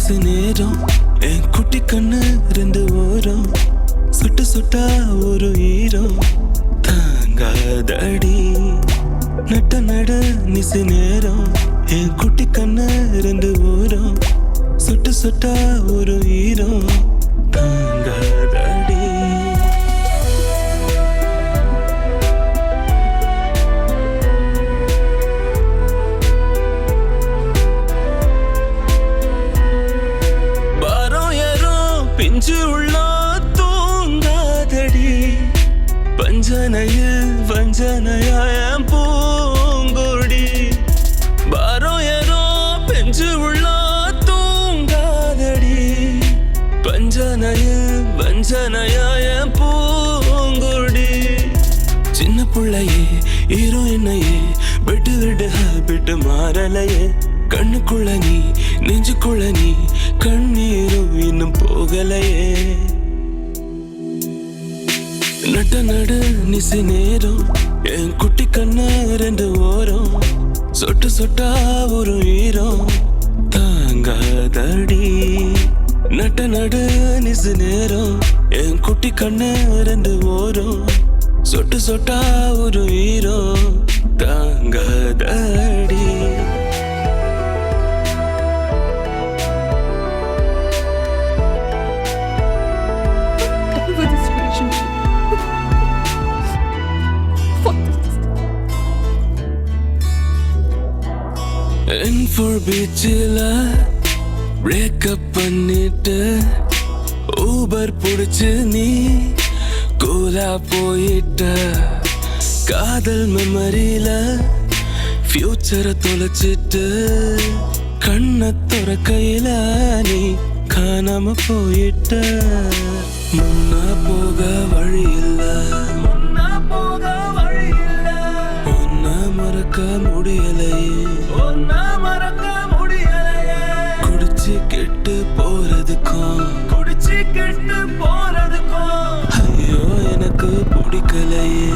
நிசு நேரம் என் குட்டி கண்ணு ரெண்டு ஓரம் சுட்டு சுட்டா ஒரு ஈரம் தாங்காதடி நட்ட நட நிசு நேரம் என் குட்டி கண்ணு ரெண்டு ஓரம் சுட்டு சுட்டா ஒரு ஈரம் தாங்காதடி பிஞ்சு உள்ள தூங்காதடி பஞ்சனையில் வஞ்சனையாய பூங்கொடி பாரம் ஏறோ பிஞ்சு உள்ள தூங்காதடி பஞ்சனையில் வஞ்சனையாய பூங்கொடி சின்ன புள்ளையே ஹீரோ என்னையே விட்டு விடு ஹாபிட்டு மாறலையே கண்ணுக்குள்ள நீ நெஞ்சுக்குள்ள நீ கண்ணீரும் இன்னும் போகலையே நட்ட நடு நிசு நேரம் என் குட்டி கண்ணு ரெண்டு ஓரம் சொட்டு சொட்டா ஒரு ஈரம் தாங்காதடி நட்ட நடு நிசு நேரம் என் குட்டி கண்ணு ரெண்டு ஓரம் சொட்டு சொட்டா ஒரு ஈரம் தாங்காதடி for beachல breakup பண்ணிட்டு ஊபர் புடிச்சு நீ கூலா போயிட்ட காதல் மெமரியில ஃபியூச்சரை தொலைச்சிட்டு கண்ணை துறக்கையில நீ காணாம போயிட்ட முன்னா போக வழி இல்ல ஒன்ன மறக்க முடியலையே குடிச்சு கெட்டு போறதுக்கும் ஐயோ எனக்கு பிடிக்கலையே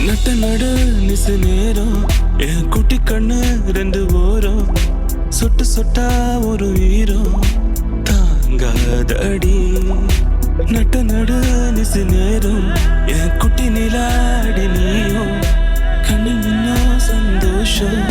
நட்ட நடு நிசு நேரம் என் குட்டி கண்ணு ரெண்டு ஓரம் சொட்டு சொட்டா ஒரு ஈரம் தாங்காதடி நட்ட நடு நிசு நேரம் என் குட்டி நிலாடி நீயும் கண்ணில் இன்னும் சந்தோஷம்